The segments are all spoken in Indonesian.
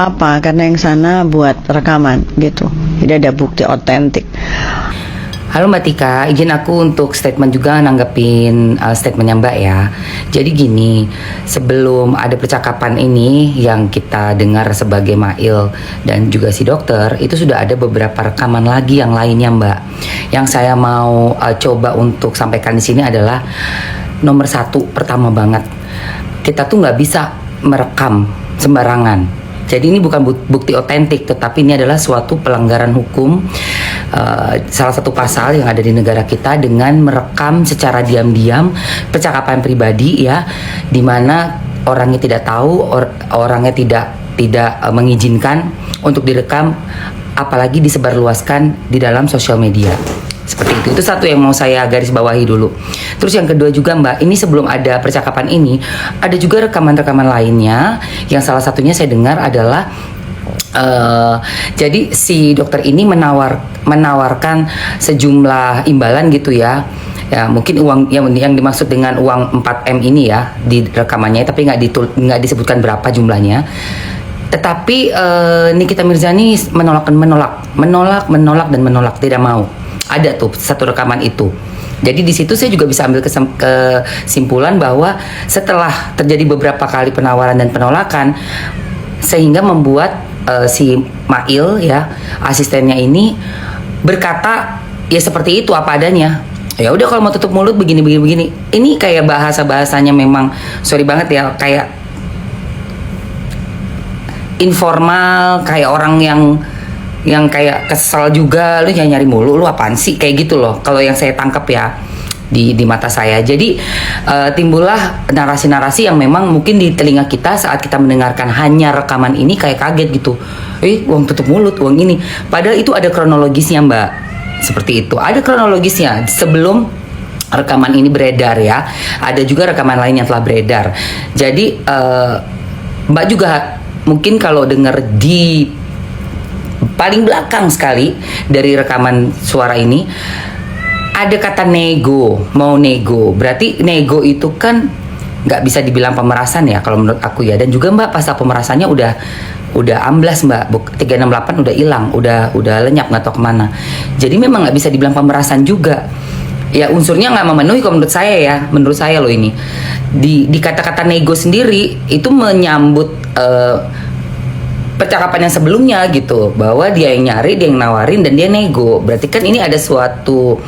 Apa? Karena yang sana buat rekaman gitu. Jadi ada bukti otentik. Halo Mbak Tika, izin aku untuk statement juga nanggepin statementnya Mbak ya. Jadi gini, sebelum ada percakapan ini yang kita dengar sebagai Mail dan juga si dokter, itu sudah ada beberapa rekaman lagi yang lainnya Mbak. Yang saya mau coba untuk sampaikan di sini adalah nomor satu, pertama banget, kita tuh nggak bisa merekam sembarangan. Jadi ini bukan bukti otentik, tetapi ini adalah suatu pelanggaran hukum, salah satu pasal yang ada di negara kita dengan merekam secara diam-diam percakapan pribadi ya, di mana orangnya tidak tahu, orangnya tidak mengizinkan untuk direkam, apalagi disebarluaskan di dalam sosial media. Seperti itu satu yang mau saya garis bawahi dulu. Terus yang kedua juga Mbak, ini sebelum ada percakapan ini, ada juga rekaman-rekaman lainnya yang salah satunya saya dengar adalah jadi si dokter ini menawarkan sejumlah imbalan gitu ya. Ya mungkin uang yang dimaksud dengan uang 4M ini ya di rekamannya, tapi nggak disebutkan berapa jumlahnya. Tetapi Nikita Mirzani menolak, tidak mau. Ada tuh satu rekaman itu. Jadi di situ saya juga bisa ambil kesimpulan bahwa setelah terjadi beberapa kali penawaran dan penolakan, sehingga membuat si Mail ya, asistennya ini berkata ya seperti itu apa adanya. Ya udah kalau mau tutup mulut begini. Ini kayak bahasanya memang sorry banget ya, kayak informal, kayak orang yang kayak kesel juga, lu nyari mulu, lu apaan sih, kayak gitu loh kalau yang saya tangkap ya di mata saya. Jadi timbullah narasi-narasi yang memang mungkin di telinga kita saat kita mendengarkan hanya rekaman ini kayak kaget gitu, uang tutup mulut, uang ini, padahal itu ada kronologisnya Mbak. Seperti itu, ada kronologisnya sebelum rekaman ini beredar ya, ada juga rekaman lain yang telah beredar. Jadi Mbak juga mungkin kalau dengar di paling belakang sekali dari rekaman suara ini ada kata nego, mau nego. Berarti nego itu kan nggak bisa dibilang pemerasan ya kalau menurut aku ya. Dan juga Mbak pasal pemerasannya udah amblas Mbak, 368 udah hilang, udah lenyap nggak tahu kemana. Jadi memang nggak bisa dibilang pemerasan juga. Ya unsurnya nggak memenuhi kalau menurut saya ya, menurut saya loh ini. Di kata-kata nego sendiri itu menyambut percakapan yang sebelumnya gitu, bahwa dia yang nyari, dia yang nawarin, dan dia nego. Berarti kan ini ada suatu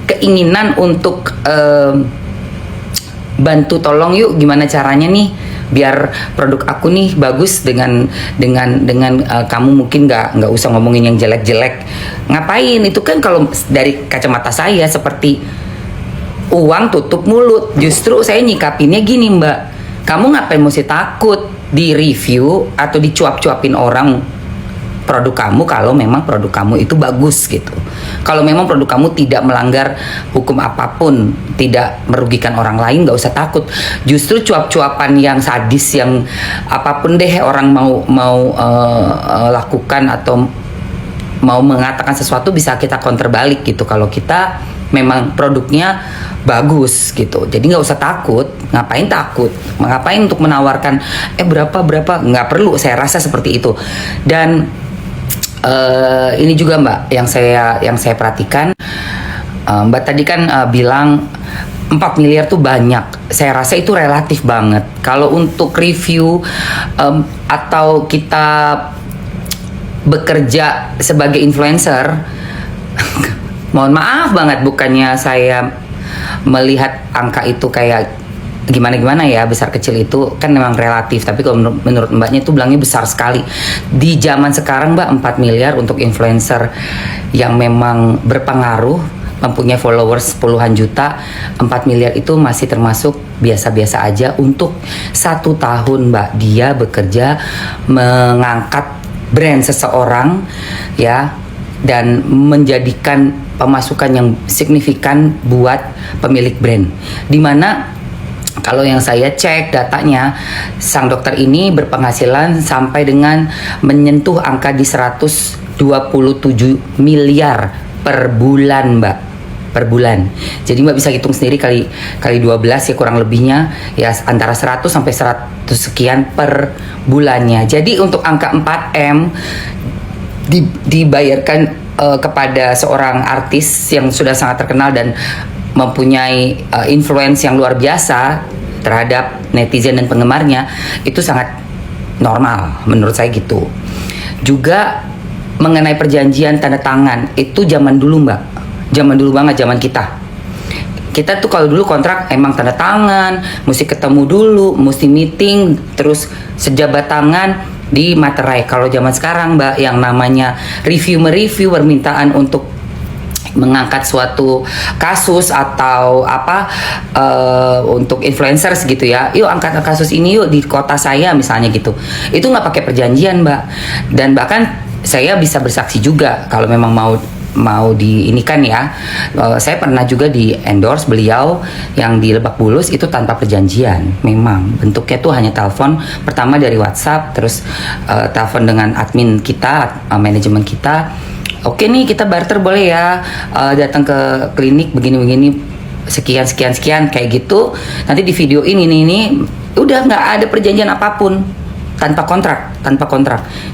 keinginan untuk bantu, tolong yuk gimana caranya nih biar produk aku nih bagus dengan kamu mungkin nggak usah ngomongin yang jelek-jelek. Ngapain itu kan kalau dari kacamata saya seperti uang tutup mulut. Justru saya nyikapinnya gini Mbak, kamu ngapain mesti takut di review atau dicuap-cuapin orang produk kamu kalau memang produk kamu itu bagus gitu. Kalau memang produk kamu tidak melanggar hukum apapun, tidak merugikan orang lain, nggak usah takut. Justru cuap-cuapan yang sadis, yang apapun deh orang mau lakukan atau mau mengatakan sesuatu, bisa kita counter balik gitu kalau kita memang produknya bagus gitu. Jadi nggak usah takut. Ngapain takut? Ngapain untuk menawarkan berapa? Nggak perlu. Saya rasa seperti itu. Dan ini juga Mbak yang saya perhatikan. Mbak tadi kan bilang 4 miliar tuh banyak. Saya rasa itu relatif banget. Kalau untuk review atau kita bekerja sebagai influencer, mohon maaf banget, bukannya saya melihat angka itu kayak gimana ya, besar kecil itu kan memang relatif, tapi kalau menurut Mbaknya itu bilangnya besar sekali. Di zaman sekarang Mbak, 4 miliar untuk influencer yang memang berpengaruh, mempunyai followers puluhan juta, 4 miliar itu masih termasuk biasa-biasa aja untuk 1 tahun Mbak. Dia bekerja mengangkat brand seseorang ya, dan menjadikan pemasukan yang signifikan buat pemilik brand. Dimana kalau yang saya cek datanya, sang dokter ini berpenghasilan sampai dengan menyentuh angka di 127 miliar per bulan Mbak. per bulan. Jadi Mbak bisa hitung sendiri kali 12 ya kurang lebihnya ya antara 100 sampai 100 sekian per bulannya. Jadi untuk angka 4M dibayarkan kepada seorang artis yang sudah sangat terkenal dan mempunyai influence yang luar biasa terhadap netizen dan penggemarnya, itu sangat normal menurut saya gitu. Juga mengenai perjanjian tanda tangan, itu zaman dulu Mbak, zaman dulu banget, zaman kita tuh kalau dulu kontrak emang tanda tangan, mesti ketemu dulu, mesti meeting, terus sejabat tangan di materai. Kalau zaman sekarang Mbak, yang namanya mereview permintaan untuk mengangkat suatu kasus atau apa untuk influencers gitu ya, yuk angkat kasus ini yuk di kota saya misalnya gitu, itu nggak pakai perjanjian Mbak. Dan bahkan saya bisa bersaksi juga kalau memang mau diinikan ya, saya pernah juga di endorse beliau yang di Lebak Bulus itu tanpa perjanjian. Memang bentuknya tuh hanya telepon pertama dari WhatsApp, terus telepon dengan admin kita, manajemen kita. Oke nih kita barter boleh ya, datang ke klinik begini-begini sekian kayak gitu. Nanti di videoin ini udah nggak ada perjanjian apapun, tanpa kontrak.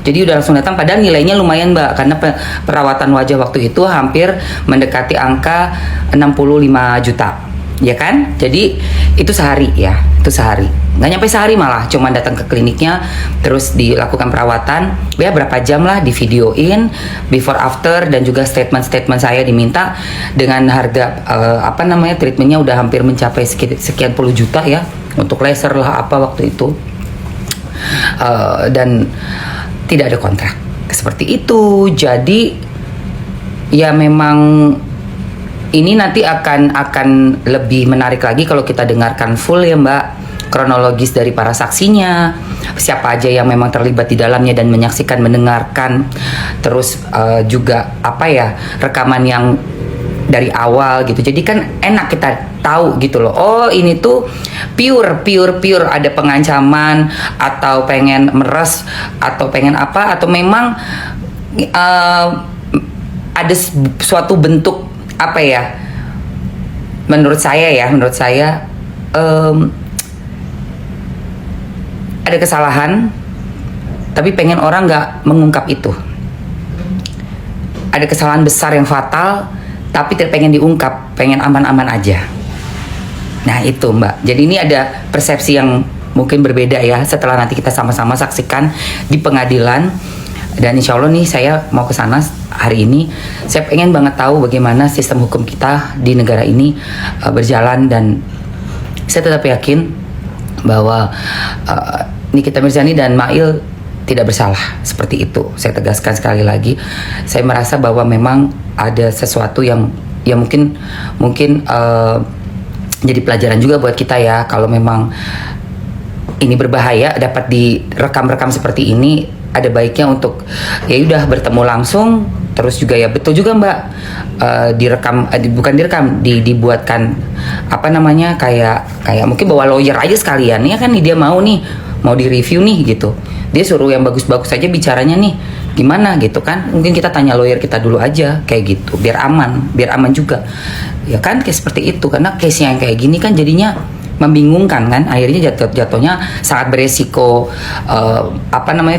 Jadi udah langsung datang, padahal nilainya lumayan Mbak, karena perawatan wajah waktu itu hampir mendekati angka 65 juta. Ya kan? Jadi itu sehari ya, itu sehari. Nggak nyampe sehari malah, cuma datang ke kliniknya, terus dilakukan perawatan, ya berapa jam lah, di videoin before after, dan juga statement saya diminta dengan harga treatmentnya udah hampir mencapai sekian puluh juta ya, untuk laser lah apa waktu itu. Dan tidak ada kontrak seperti itu. Jadi ya memang ini nanti akan lebih menarik lagi kalau kita dengarkan full ya Mbak, kronologis dari para saksinya, siapa aja yang memang terlibat di dalamnya dan menyaksikan, mendengarkan, terus juga rekaman yang dari awal gitu. Jadi kan enak kita tahu gitu loh. Oh ini tuh pure ada pengancaman atau pengen meres atau pengen apa, atau memang ada suatu bentuk menurut saya ada kesalahan tapi pengen orang nggak mengungkap itu. Ada kesalahan besar yang fatal tapi tidak pengen diungkap, pengen aman-aman aja. Nah itu Mbak, jadi ini ada persepsi yang mungkin berbeda ya setelah nanti kita sama-sama saksikan di pengadilan. Dan insya Allah nih saya mau ke sana hari ini. Saya pengen banget tahu bagaimana sistem hukum kita di negara ini berjalan, dan saya tetap yakin bahwa Nikita Mirzani dan Mail tidak bersalah seperti itu. Saya tegaskan sekali lagi, saya merasa bahwa memang ada sesuatu yang ya mungkin jadi pelajaran juga buat kita ya, kalau memang ini berbahaya dapat direkam seperti ini, ada baiknya untuk ya udah bertemu langsung. Terus juga ya betul juga Mbak, dibuatkan kayak mungkin bawa lawyer aja sekalian ya kan, dia mau di review nih gitu, dia suruh yang bagus-bagus aja bicaranya nih gimana gitu kan, mungkin kita tanya lawyer kita dulu aja kayak gitu, biar aman juga ya kan, kayak seperti itu. Karena case yang kayak gini kan jadinya membingungkan kan, akhirnya jatuhnya sangat beresiko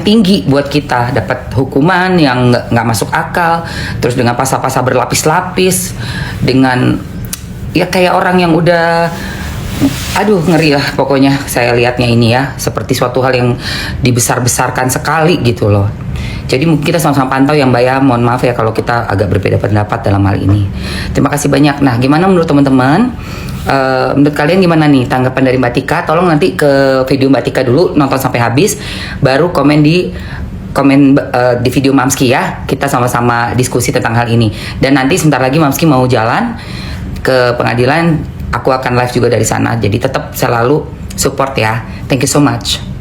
tinggi buat kita, dapat hukuman yang nggak masuk akal, terus dengan pasal-pasal berlapis-lapis, dengan ya kayak orang yang udah ngeri lah pokoknya saya lihatnya ini ya, seperti suatu hal yang dibesar-besarkan sekali gitu loh. Jadi mungkin kita sama-sama pantau ya Mbak ya, mohon maaf ya kalau kita agak berbeda pendapat dalam hal ini. Terima kasih banyak. Nah gimana menurut teman-teman? Menurut kalian gimana nih tanggapan dari Mbak Tika? Tolong nanti ke video Mbak Tika dulu, nonton sampai habis, baru komen di video Mamski ya. Kita sama-sama diskusi tentang hal ini. Dan nanti sebentar lagi Mamski mau jalan ke pengadilan, aku akan live juga dari sana. Jadi tetap selalu support ya. Thank you so much.